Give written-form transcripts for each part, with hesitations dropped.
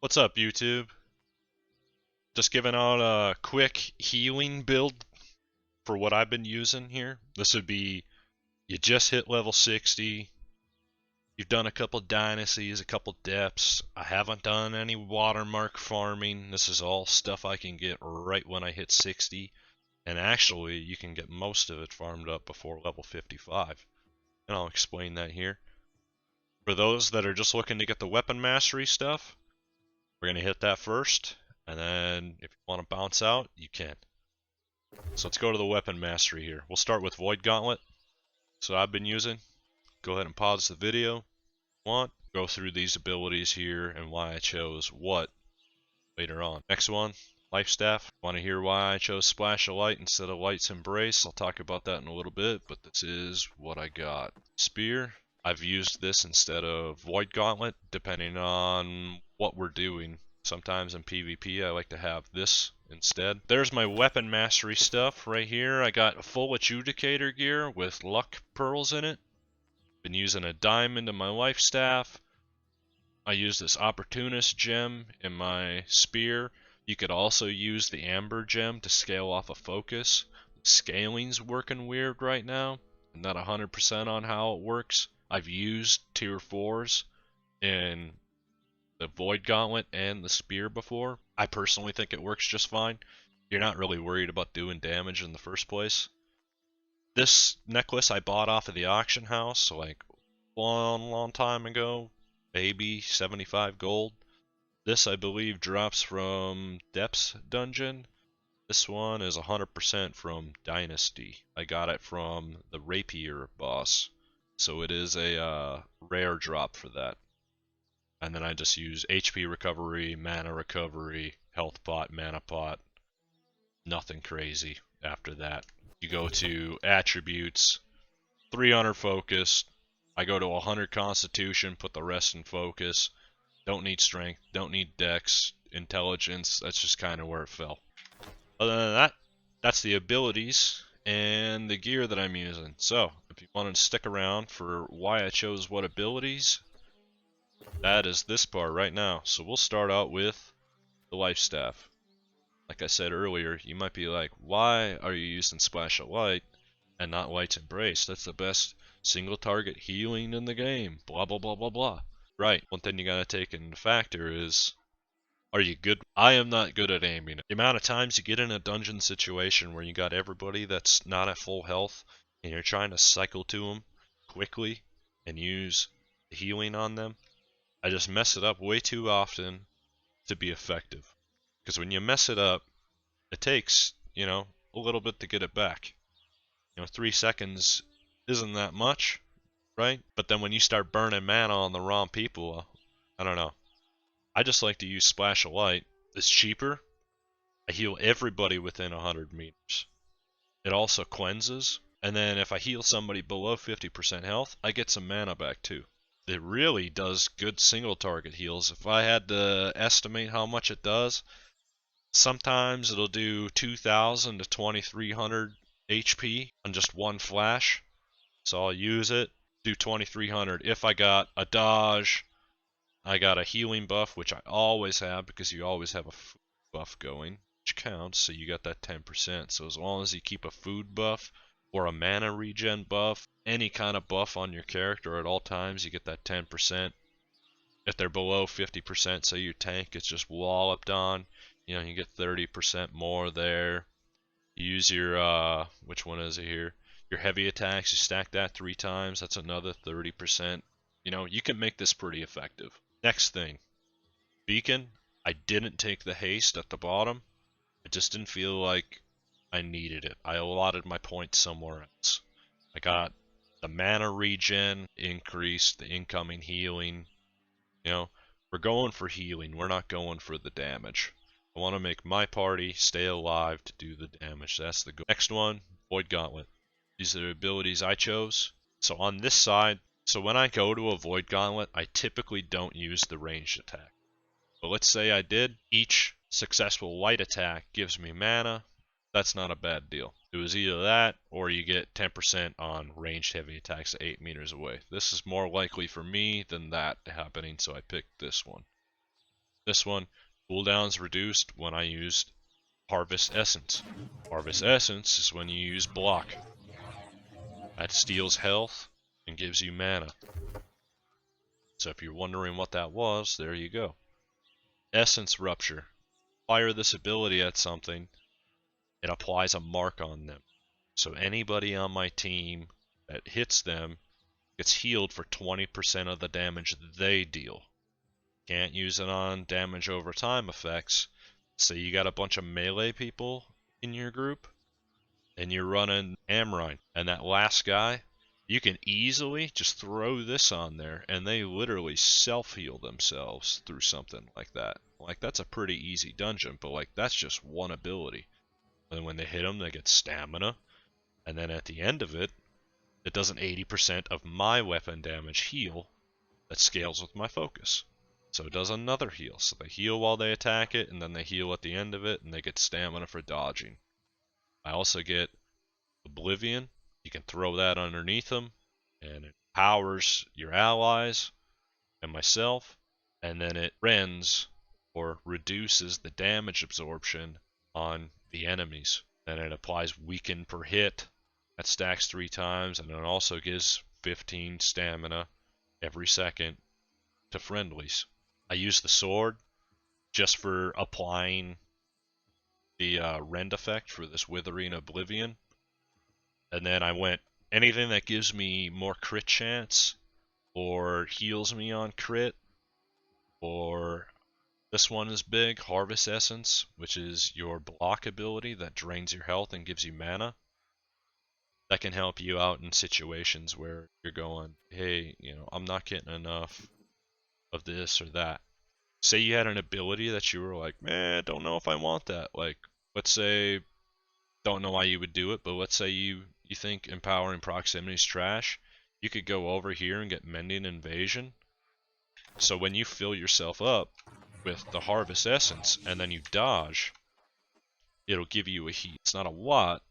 What's up, YouTube? Just giving out a quick healing build for what I've been using here. This would be, you just hit level 60, you've done a couple dynasties, a couple depths. I haven't done any watermark farming. This is all stuff I can get right when I hit 60. And actually, you can get most of it farmed up before level 55. And I'll explain that here. For those that are just looking to get the weapon mastery stuff, we're going to hit that first. And then if you want to bounce out, you can. So let's go to the weapon mastery here. We'll start with Void Gauntlet. So I've been using. Go ahead and pause the video if you want. Go through these abilities here and why I chose what later on. Next one, Life Staff. Want to hear why I chose Splash of Light instead of Light's Embrace? I'll talk about that in a little bit, but this is what I got. Spear. I've used this instead of Void Gauntlet depending on what we're doing. Sometimes in PvP I like to have this instead. There's my weapon mastery stuff right here. I got a full adjudicator gear with luck pearls in it. Been using a diamond in my life staff. I use this opportunist gem in my spear. You could also use the amber gem to scale off a focus. Scaling's working weird right now. I'm not 100% on how it works. I've used tier 4s in the Void Gauntlet and the Spear before. I personally think it works just fine. You're not really worried about doing damage in the first place. This necklace I bought off of the auction house like long time ago, maybe 75 gold. This I believe drops from Depths Dungeon. This one is 100% from Dynasty. I got it from the Rapier boss. So it is a rare drop for that. And then I just use HP recovery, mana recovery, health pot, mana pot. Nothing crazy after that. You go to attributes, 300 focus. I go to 100 constitution, put the rest in focus. Don't need strength, don't need dex, intelligence. That's just kind of where it fell. Other than that, that's the abilities and the gear that I'm using. So, if you want to stick around for why I chose what abilities, that is this part right now. So we'll start out with the life staff. Like I said earlier, you might be like, why are you using Splash of Light and not Light's Embrace? That's the best single target healing in the game. Blah blah blah blah blah. Right, one thing you gotta take into factor is, are you good? I am not good at aiming. The amount of times you get in a dungeon situation where you got everybody that's not at full health and you're trying to cycle to them quickly and use healing on them, I just mess it up way too often to be effective. Because when you mess it up, it takes, a little bit to get it back. 3 seconds isn't that much, right? But then when you start burning mana on the wrong people, I don't know. I just like to use Splash of Light. It's cheaper. I heal everybody within 100 meters. It also cleanses. And then if I heal somebody below 50% health, I get some mana back too. It really does good single target heals. If I had to estimate how much it does, sometimes it'll do 2,000 to 2,300 HP on just one flash. So I'll use it, do 2,300. If I got a dodge, I got a healing buff, which I always have because you always have a food buff going, which counts, so you got that 10%. So as long as you keep a food buff or a mana regen buff, any kind of buff on your character at all times, you get that 10%. If they're below 50%, say your tank is just walloped on, you get 30% more there. You use your, which one is it here? Your heavy attacks, you stack that 3 times, that's another 30%. You can make this pretty effective. Next thing, beacon. I didn't take the haste at the bottom. I just didn't feel like I needed it. I allotted my points somewhere else. I got the mana regen increased, the incoming healing. We're going for healing. We're not going for the damage. I want to make my party stay alive to do the damage. That's the goal. Next one, Void Gauntlet. These are the abilities I chose. So on this side, so when I go to a Void Gauntlet, I typically don't use the ranged attack. But let's say I did. Each successful light attack gives me mana. That's not a bad deal. It was either that or you get 10% on ranged heavy attacks 8 meters away. This is more likely for me than that happening, so I picked this one. This one, cooldown's reduced when I used Harvest Essence. Harvest Essence is when you use block. That steals health and gives you mana. So if you're wondering what that was, there you go. Essence Rupture. Fire this ability at something, it applies a mark on them. So anybody on my team that hits them gets healed for 20% of the damage they deal. Can't use it on damage over time effects. Say you got a bunch of melee people in your group, and you're running Amrine, and that last guy, you can easily just throw this on there, and they literally self-heal themselves through something like that. Like, that's a pretty easy dungeon, but like, that's just one ability. And when they hit them, they get stamina, and then at the end of it, it does an 80% of my weapon damage heal that scales with my focus. So it does another heal. So they heal while they attack it, and then they heal at the end of it, and they get stamina for dodging. I also get Oblivion. You can throw that underneath them, and it powers your allies and myself, and then it rends or reduces the damage absorption on the enemies. Then it applies weaken per hit. That stacks 3 times, and it also gives 15 stamina every second to friendlies. I use the sword just for applying the rend effect for this Withering Oblivion. And then I went anything that gives me more crit chance or heals me on crit, or this one is big, Harvest Essence, which is your block ability that drains your health and gives you mana. That can help you out in situations where you're going, hey, I'm not getting enough of this or that. Say you had an ability that you were like, man, don't know if I want that. Like, let's say, don't know why you would do it, but let's say you think empowering proximity is trash. You could go over here and get Mending Invasion. So when you fill yourself up with the Harvest Essence and then you dodge, it'll give you a heal. It's not a lot,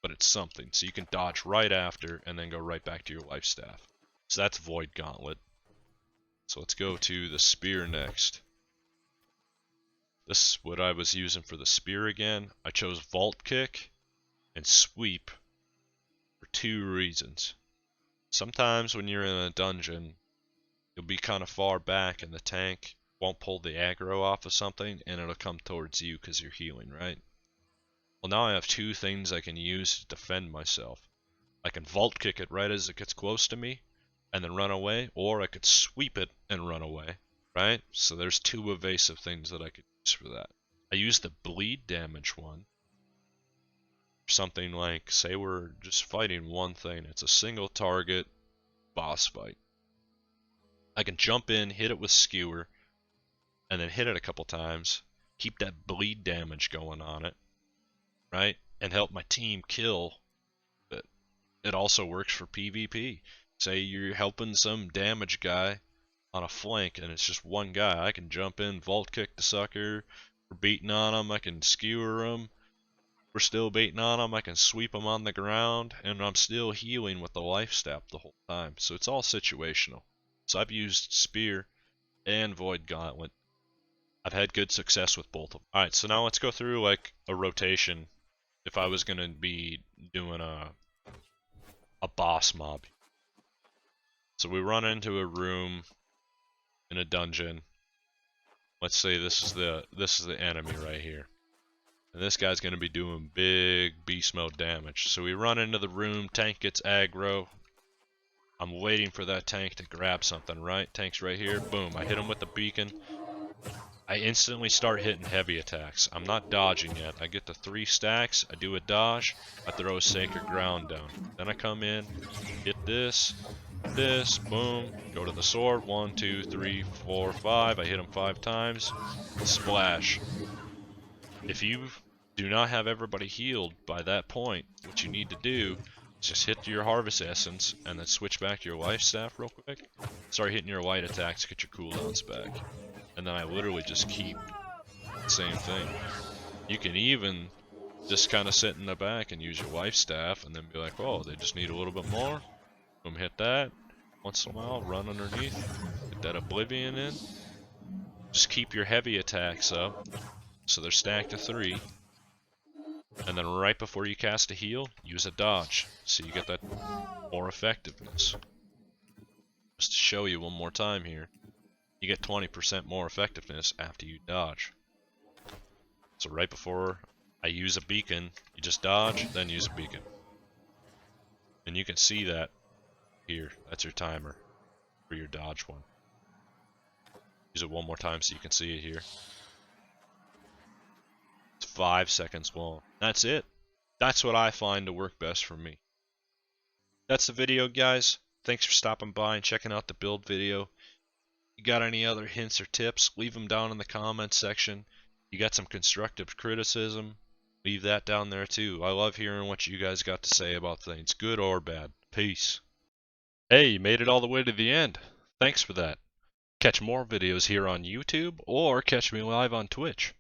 but it's something. So you can dodge right after and then go right back to your life staff. So that's Void Gauntlet. So let's go to the spear next. This is what I was using for the spear again. I chose Vault Kick and Sweep for 2 reasons. Sometimes when you're in a dungeon, you'll be kind of far back and the tank won't pull the aggro off of something and it'll come towards you because you're healing, right? Well, now I have 2 things I can use to defend myself. I can Vault Kick it right as it gets close to me and then run away, or I could sweep it and run away, right? So there's 2 evasive things that I could use for that. I use the bleed damage one. Something like, say we're just fighting one thing, it's a single target boss fight. I can jump in, hit it with skewer, and then hit it a couple times, keep that bleed damage going on it, right? And help my team kill. But it also works for PvP. Say you're helping some damage guy on a flank and it's just one guy, I can jump in, Vault Kick the sucker, we're beating on him, I can skewer him, we're still beating on him, I can sweep him on the ground, and I'm still healing with the life staff the whole time. So it's all situational. So I've used Spear and Void Gauntlet. I've had good success with both of them. Alright, so now let's go through like a rotation if I was going to be doing a boss mob. So we run into a room in a dungeon. Let's say this is the enemy right here. And this guy's going to be doing big beast mode damage. So we run into the room, tank gets aggro. I'm waiting for that tank to grab something, right? Tank's right here, boom, I hit him with the beacon. I instantly start hitting heavy attacks. I'm not dodging yet. I get the 3 stacks, I do a dodge, I throw a Sacred Ground down. Then I come in, hit this, boom, go to the sword, 1, 2, 3, 4, 5, I hit him 5 times, splash. If you do not have everybody healed by that point, what you need to do is just hit your Harvest Essence and then switch back to your life staff real quick. Start hitting your light attacks to get your cooldowns back. And then I literally just keep the same thing. You can even just kind of sit in the back and use your life staff and then be like, oh, they just need a little bit more. Hit that. Once in a while, run underneath. Get that Oblivion in. Just keep your heavy attacks up, so they're stacked to 3. And then right before you cast a heal, use a dodge, so you get that more effectiveness. Just to show you one more time here, you get 20% more effectiveness after you dodge. So right before I use a beacon, you just dodge, then use a beacon. And you can see that here, that's your timer for your dodge one. Use it one more time so you can see it here. It's 5 seconds long. That's it. That's what I find to work best for me. That's the video, guys. Thanks for stopping by and checking out the build video. You got any other hints or tips, leave them down in the comments section. You got some constructive criticism, leave that down there too. I love hearing what you guys got to say about things, good or bad. Peace. Hey, you made it all the way to the end. Thanks for that. Catch more videos here on YouTube or catch me live on Twitch.